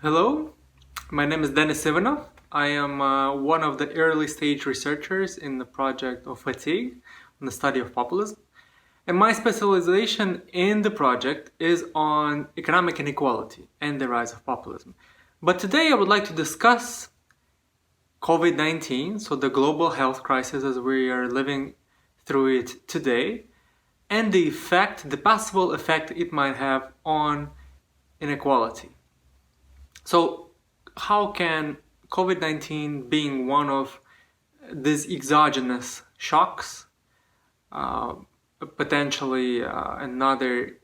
Hello, my name is Denis Ivanov. I am one of the early stage researchers in the project of fatigue on the study of populism. And my specialization in the project is on economic inequality and the rise of populism. But today I would like to discuss COVID-19, so the global health crisis as we are living through it today, and the possible effect it might have on inequality. So how can COVID-19 being one of these exogenous shocks, potentially another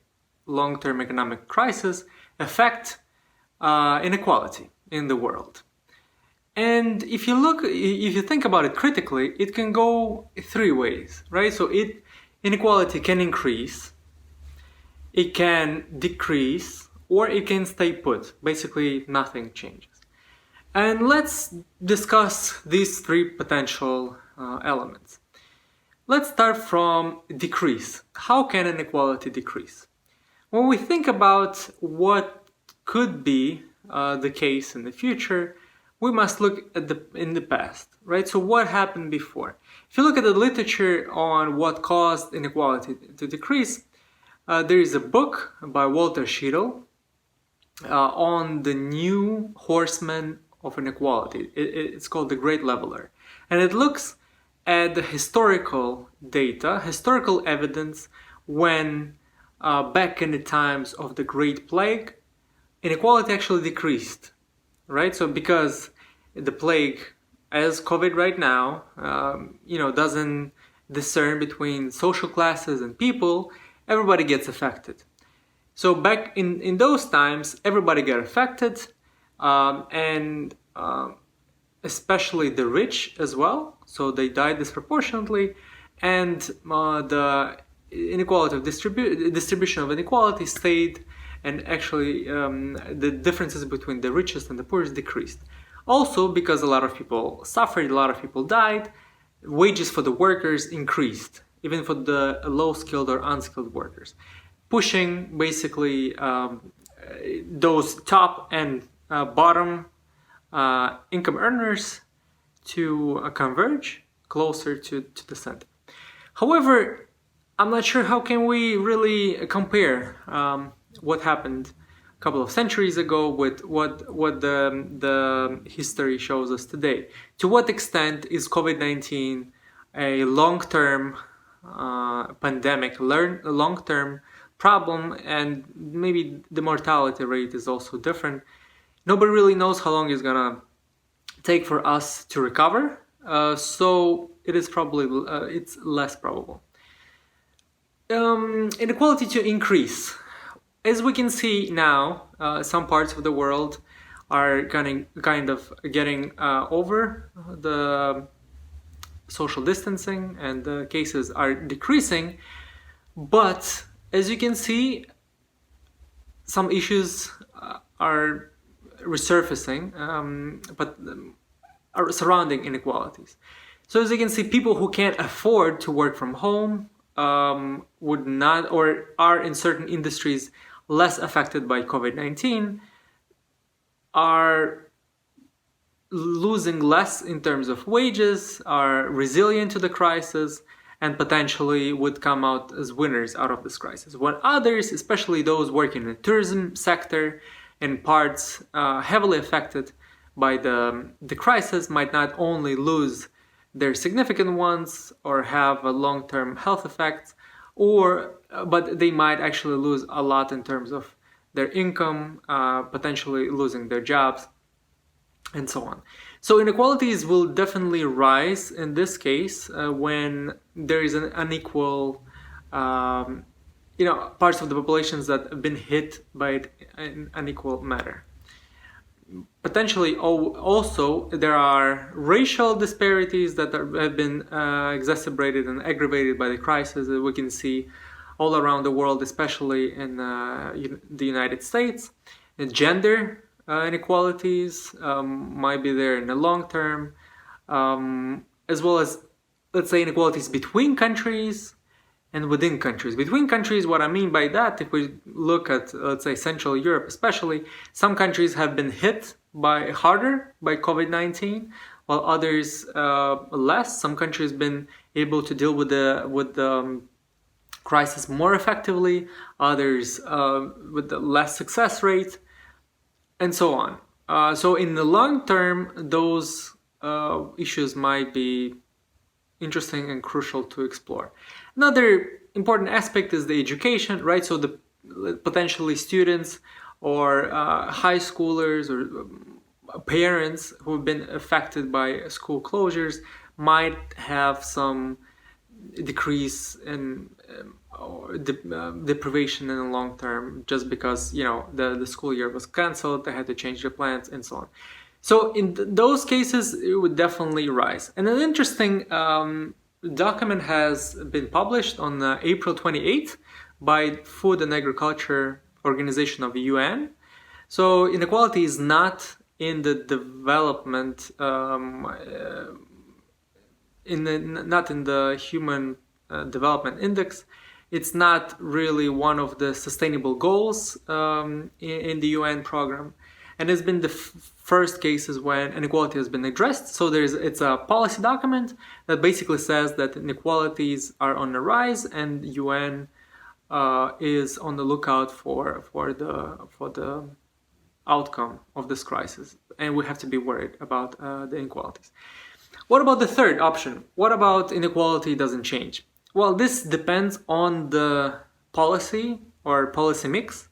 long-term economic crisis, affect inequality in the world? And if you think about it critically, it can go three ways, right? So inequality can increase, it can decrease, or it can stay put. Basically, nothing changes. And let's discuss these three potential elements. Let's start from decrease. How can inequality decrease? When we think about what could be the case in the future, we must look at in the past, right? So what happened before? If you look at the literature on what caused inequality to decrease, there is a book by Walter Scheel on the new horsemen of inequality. It's called The Great Leveler. And it looks at the historical data, historical evidence when back in the times of the Great Plague, inequality actually decreased, right? So because the plague, as COVID right now, doesn't discern between social classes and people, everybody gets affected. So back in those times, everybody got affected, and especially the rich as well. So they died disproportionately, and the inequality of distribution of inequality stayed, and actually the differences between the richest and the poorest decreased. Also, because a lot of people suffered, a lot of people died, wages for the workers increased, even for the low-skilled or unskilled workers, pushing basically those top and bottom income earners to converge closer to the center. However, I'm not sure how can we really compare what happened a couple of centuries ago with what the history shows us today. To what extent is COVID-19 a long-term pandemic, long-term problem, and maybe the mortality rate is also different. Nobody really knows how long it's gonna take for us to recover, so it is probably it's less probable. Inequality to increase. As we can see now, some parts of the world are kind of getting over the social distancing, and the cases are decreasing, but as you can see, some issues are resurfacing, but are surrounding inequalities. So as you can see, people who can't afford to work from home would not, or are in certain industries less affected by COVID-19, are losing less in terms of wages, are resilient to the crisis, and potentially would come out as winners out of this crisis. When others, especially those working in the tourism sector and parts heavily affected by the crisis, might not only lose their significant ones or have a long-term health effects, but they might actually lose a lot in terms of their income, potentially losing their jobs, and so on. So inequalities will definitely rise in this case when there is an unequal, parts of the populations that have been hit by it in unequal manner. Potentially also there are racial disparities that have been exacerbated and aggravated by the crisis that we can see all around the world, especially in the United States. And gender inequalities might be there in the long term, as well as, let's say, inequalities between countries and within countries. Between countries, what I mean by that, if we look at, let's say, Central Europe especially, some countries have been hit harder by COVID-19, while others less. Some countries have been able to deal with the crisis more effectively, others with the less success rate, and so on. So in the long term, those issues might be interesting and crucial to explore. Another important aspect is the education, right? So the potentially students or high schoolers or parents who have been affected by school closures might have some decrease in or deprivation in the long term, just because the school year was canceled, they had to change their plans and so on. So in those cases, it would definitely rise. And an interesting document has been published on April 28th by Food and Agriculture Organization of the UN. So inequality is not in the development, not in the Human Development Index. It's not really one of the sustainable goals in the UN program. And it's been the first cases when inequality has been addressed. So it's a policy document that basically says that inequalities are on the rise, and UN is on the lookout for the outcome of this crisis, and we have to be worried about the inequalities. What about the third option? What about inequality doesn't change? Well, this depends on the policy or policy mix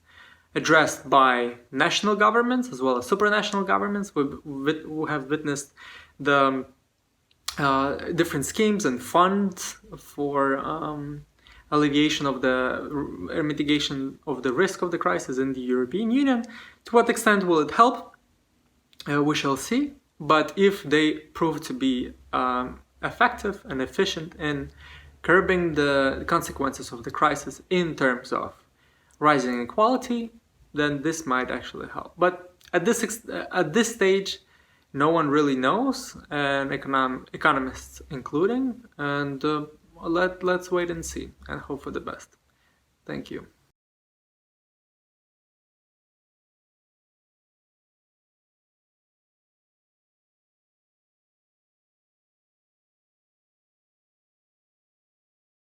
addressed by national governments as well as supranational governments who have witnessed the different schemes and funds for alleviation of the mitigation of the risk of the crisis in the European Union. To what extent will it help? We shall see. But if they prove to be effective and efficient in curbing the consequences of the crisis in terms of rising inequality, then this might actually help. But at this stage, no one really knows, and economists including. And let's wait and see and hope for the best. Thank you.